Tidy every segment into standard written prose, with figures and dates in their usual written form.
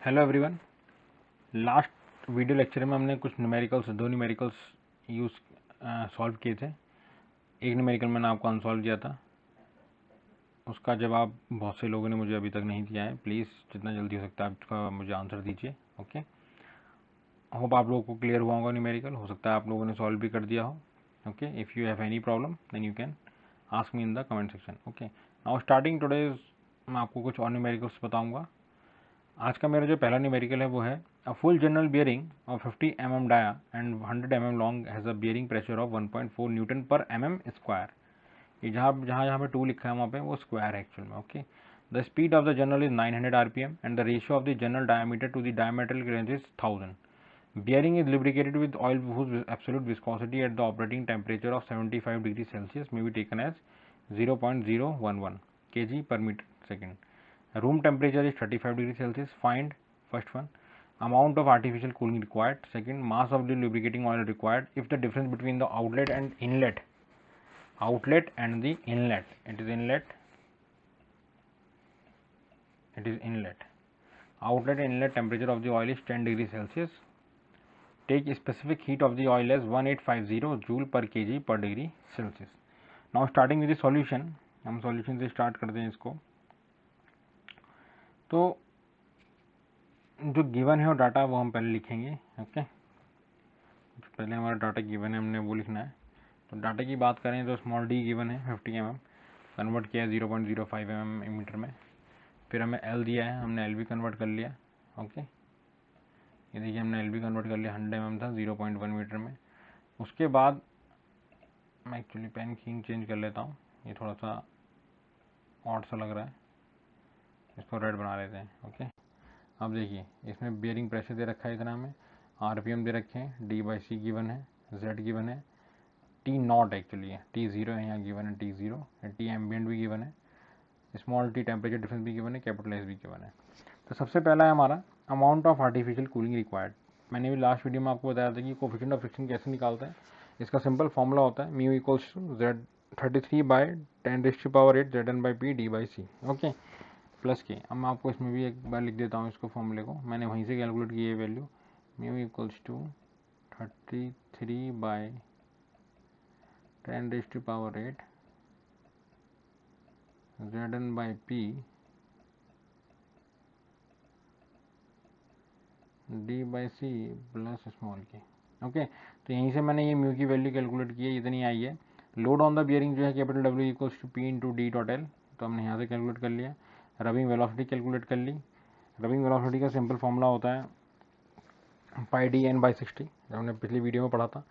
Hello everyone. Last video lecture में हमने कुछ न्यूमेरिकल्स, दो न्यूमेरिकल्स यूज़ सॉल्व किए थे। एक न्यूमेरिकल मैंने आपको अनसॉल्व किया था, उसका जवाब बहुत से लोगों ने मुझे अभी तक नहीं दिया है। प्लीज़ जितना जल्दी हो सकता है आपका मुझे आंसर दीजिए। ओके, होप आप लोगों को क्लियर हुआ होगा न्यूमेरिकल। हो सकता है आप लोगों ने सॉल्व भी कर दिया हो। Okay, if you have any problem then you can ask me in the comment section. Okay, now starting today's मैं आपको कुछ और न्यूमेरिकल्स बताऊँगा। आज का मेरा जो पहला न्यूमेरिकल है वो है a full journal bearing of 50 mm dia and 100 mm long has a bearing pressure of 1.4 newton per mm square. ये जहाँ जहाँ जहाँ पे 2 लिखा है वहाँ पे वो स्क्वायर है एक्चुअल में। Okay, the speed of the journal is 900 rpm and the ratio of the journal diameter to the diametral clearance is 1000. Bearing is lubricated with oil whose absolute viscosity at the operating temperature of 75 degrees Celsius may be taken as 0.011 kg per meter second. Room temperature is 35 degrees Celsius. Find first one amount of artificial cooling required. Second, mass of the lubricating oil required if the difference between the outlet and the inlet, outlet and inlet temperature of the oil is 10 degrees Celsius. Take specific heat of the oil as 1850 joule per kg per degree Celsius. Now starting with the solution, हम solution से start करते हैं इसको। तो जो given है वो data वो हम पहले लिखेंगे। ओके, पहले हमारा डाटा गिवन है, हमने वो लिखना है। तो डाटा की बात करें तो स्मॉल डी गिवन है 50 mm, कन्वर्ट किया है 0.05 mm मीटर में। फिर हमें एल दिया है, हमने एल भी कन्वर्ट कर लिया। ओके, ये देखिए हमने एल भी कन्वर्ट कर लिया, 100 mm था 0.1 मीटर में। उसके बाद मैं एक्चुअली पेन खींच चेंज कर लेता हूँ, ये थोड़ा सा ऑड सा लग रहा है, इसको रेड बना लेते हैं। ओके, अब देखिए इसमें बियरिंग प्रेशर दे रखा है इतना, हमें आरपीएम दे रखे हैं, डी/सी गिवन है, जेड गिवन है, टी नॉट एक्चुअली है, टी जीरो है यहाँ गिवन है, टी जीरो, टी एम्बियंट भी गिवन है, स्मॉल टी टेम्परेचर डिफरेंस भी गिवन है, कैपिटल एस भी गिवन है। तो सबसे पहला है हमारा amount of artificial cooling required. मैंने भी लास्ट वीडियो में आपको बताया था कि कोफिशिएंट ऑफ फ्रिक्शन कैसे निकालते हैं। इसका सिंपल फॉर्मूला होता है mu equals to Z 33/10⁸ Zn/P d/c। Okay, plus K. अब मैं आपको इसमें भी एक बार लिख देता हूँ इसको, फॉर्मूले को मैंने वहीं से कैलकुलेट की है value. Mu equals to 33/10⁸ Zn/P d/c plus small K. Okay, तो यहीं से मैंने ये म्यू की वैल्यू कैलकुलेट की है, इतनी आई है। लोड ऑन द बियरिंग जो है capital W equals to P into D dot L, तो हमने यहाँ से कैलकुलेट कर लिया। रबिंग वेलोसिटी कैलकुलेट कर ली। रबिंग वेलोसिटी का सिंपल फॉर्मूला होता है पाई डी एन बाई 60, जो हमने पिछली वीडियो में पढ़ा था।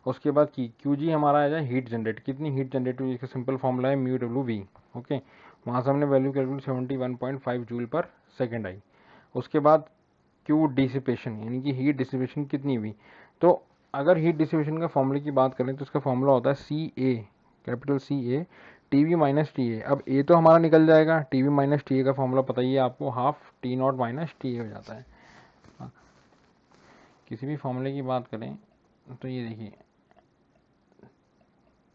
उसके बाद की क्यू जी हमारा आ जाए हीट जनरेट, कितनी हीट जनरेट हुई, इसका सिंपल फॉर्मूला है म्यू डब्ल्यू वी। ओके, वहाँ से हमने वैल्यू कैलकुलेट 71.5 जूल पर सेकेंड आई। उसके बाद क्यू डिसिपेशन यानी कि हीट डिसिपेशन कितनी हुई। तो अगर हीट डिसिपेशन का फॉर्मूले की बात करें तो इसका फॉर्मूला होता है C A, capital C A T V minus T A. अब ए तो हमारा निकल जाएगा, T V minus T A का फॉर्मूला पता ही है आपको, half T naught minus T A हो जाता है। किसी भी फॉर्मूले की बात करें तो ये देखिए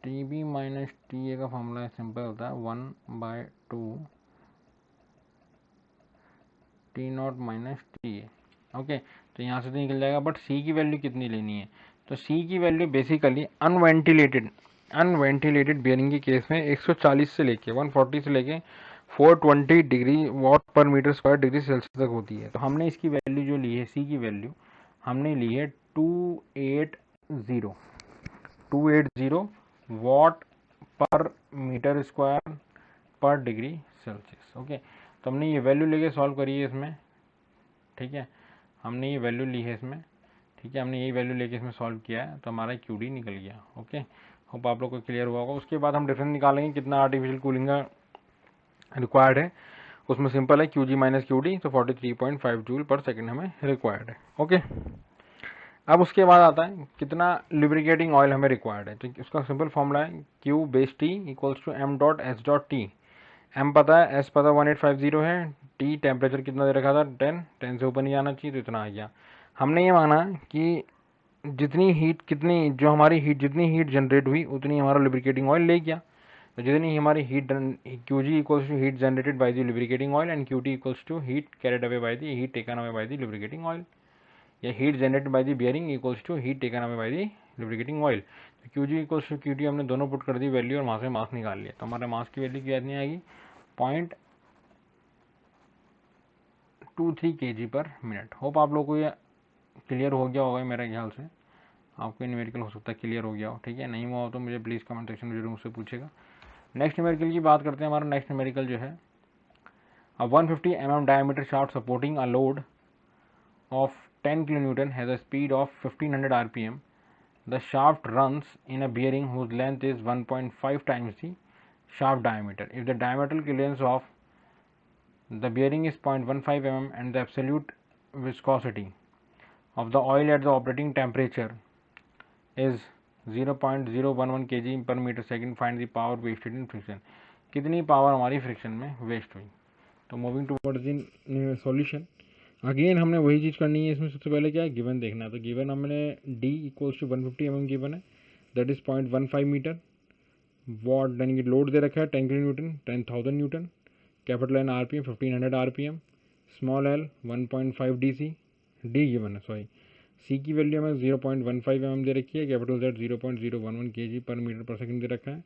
T B minus T A का फॉर्मूला सिंपल होता है 1/2 T naught minus T A. Okay, तो यहाँ से तो निकल जाएगा, बट सी की वैल्यू कितनी लेनी है। तो सी की वैल्यू बेसिकली अनवेंटिलेटेड बियरिंग के केस में 140 से लेके 140 से लेके 420 डिग्री वॉट पर मीटर स्क्वायर डिग्री सेल्सियस तक होती है। तो हमने इसकी वैल्यू जो ली है, सी की वैल्यू हमने ली है 280 वॉट पर मीटर स्क्वायर पर डिग्री सेल्सियस। ओके, तो हमने ये वैल्यू लेके सॉल्व करी है इसमें। ठीक है, हमने ये वैल्यू ली है इसमें। ठीक है, हमने यही वैल्यू लेके इसमें सॉल्व किया है, तो हमारा क्यू डी निकल गया। ओके, होप आप लोग को क्लियर हुआ होगा। उसके बाद हम डिफरेंस निकालेंगे कितना आर्टिफिशियल कूलिंग का रिक्वायर्ड है। उसमें सिंपल है क्यू जी माइनस क्यू डी, तो 43.5 जूल पर सेकेंड हमें रिक्वायर्ड है। ओके, अब उसके बाद आता है कितना लुब्रिकेटिंग ऑयल हमें रिक्वायर्ड है। तो उसका सिंपल फॉर्मूला है Q base T equals to M dot S dot T. M पता है, एस पता 1850 है, टी टेम्परेचर कितना दे रखा था 10 से ऊपर नहीं आना चाहिए, तो इतना आ गया। हमने ये माना कि जितनी हीट जितनी हीट जनरेट हुई उतनी हमारा लुब्रिकेटिंग ऑयल ले गया। तो जितनी हमारी heat Qg equals to heat generated by the lubricating oil and Qt equals to heat carried away by the heat taken away by the lubricating oil, या heat generated by the bearing equals to heat taken away by the lubricating oil. तो Qg equals to Qt हमने दोनों put कर दी value और वहाँ से मास निकाल लिया। तो हमारे मास की वैल्यू कितनी आएगी 0.23 kg पर मिनट। होप आप लोगों को ये क्लियर हो गया होगा मेरे ख्याल से। आपको न्यूमेरिकल हो सकता है क्लियर हो गया हो, ठीक है। नहीं हुआ हो तो मुझे प्लीज़ कमेंट सेक्शन में जरूर मुझसे पूछेगा। नेक्स्ट न्यूमेरिकल की बात करते हैं। हमारा नेक्स्ट न्यूमेरिकल जो है, a 150 mm diameter shaft supporting a load of 10 kN has a speed of 1500 rpm. The shaft runs in a bearing whose length is 1.5 times the shaft diameter. If the diameter clearance of the bearing is 0.15 mm and the absolute viscosity of the oil at the operating temperature is 0.011 kg per meter second, find the power wasted in friction. कितनी power हमारी friction में waste हुई। तो moving towards in solution, again हमने वही चीज़ करनी है। इसमें सबसे पहले क्या है, गिवन देखना है। तो गिवन हमने d equals to 150 mm given है, दैट इज 0.15 मीटर। वॉट यानी कि लोड दे रखा है 10 kN 10,000 newton. Capital N RPM 1500 RPM। Small L 1.5 DC, D given है सॉरी। सी की वैल्यू हमें 0.15 mm दे रखी है। Capital Z 0.011 kg per metre per second दे रखा है।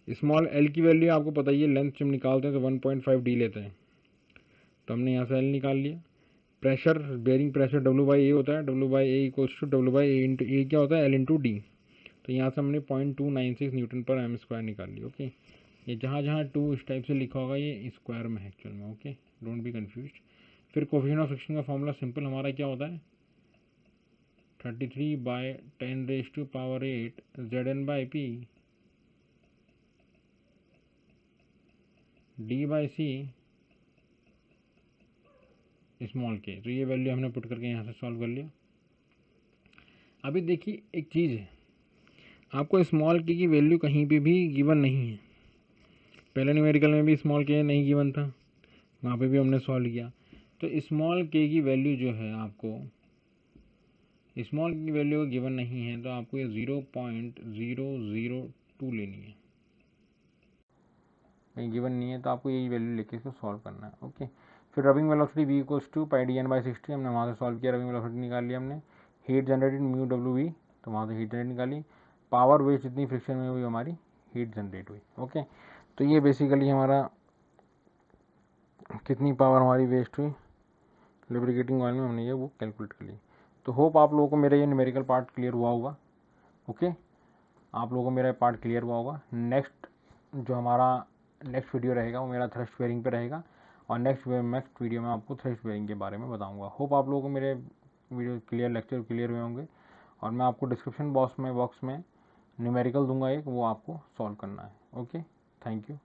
स्मॉल एल की वैल्यू आपको पता ही है, लेंथ जब निकालते हैं तो 1.5 D लेते हैं, तो हमने यहाँ से एल निकाल लिया। प्रेशर, बेयरिंग प्रेशर W/A होता है, W/A equals to W/A into ए क्या होता है, L इंटू डी। तो यहाँ से हमने 0.296 न्यूटन पर एम स्क्वायर निकाल लिया। ओके, ये जहाँ जहाँ 2 इस टाइप से लिखा होगा ये स्क्वायर में है एक्चुअल में। Okay, don't be confuse. फिर कोफिशिएंट ऑफ फ्रिक्शन का फॉर्मूला सिंपल हमारा क्या होता है, 33/10⁸ Zn/P d/c स्मॉल के। तो ये वैल्यू हमने पुट करके यहाँ से सॉल्व कर लिया। अभी देखिए एक चीज़ है, आपको स्मॉल के की वैल्यू कहीं पे भी गिवन नहीं है। पहले न्यूमेरिकल में भी स्मॉल के नहीं गिवन था, वहाँ पे भी हमने सॉल्व किया। तो स्मॉल के की वैल्यू जो है, आपको स्मॉल की वैल्यू गिवन नहीं है, तो आपको ये 0.002 लेनी है। कहीं गिवन नहीं है तो आपको यही वैल्यू लेके इसको सॉल्व करना है। ओके, फिर rubbing velocity v equals to πdn/60, हमने वहाँ से सॉल्व किया, रबिंग वेलोसिटी निकाल लिया हमने। हीट जनरेटेड म्यू W/V, तो वहाँ से हीट जनरेट निकाली। पावर वेस्ट जितनी फ्रिक्शन में हुई हमारी हीट जनरेट हुई। ओके, तो ये बेसिकली हमारा कितनी पावर हमारी वेस्ट हुई लुब्रिकेटिंग ऑयल में, हमने ये वो कैलकुलेट कर ली। तो होप आप लोगों को मेरा ये न्यूमेरिकल पार्ट क्लियर हुआ होगा। ओके, आप लोगों को मेरा पार्ट क्लियर हुआ होगा। नेक्स्ट जो हमारा नेक्स्ट वीडियो रहेगा वो मेरा थ्रस्ट बेयरिंग पे रहेगा, और नेक्स्ट वीडियो में आपको थ्रस्ट बेयरिंग के बारे में बताऊंगा। होप आप लोगों को मेरे वीडियो क्लियर, लेक्चर क्लियर हुए होंगे। और मैं आपको डिस्क्रिप्शन बॉक्स में न्यूमेरिकल दूंगा एक, वो आपको सॉल्व करना है। Okay, thank you.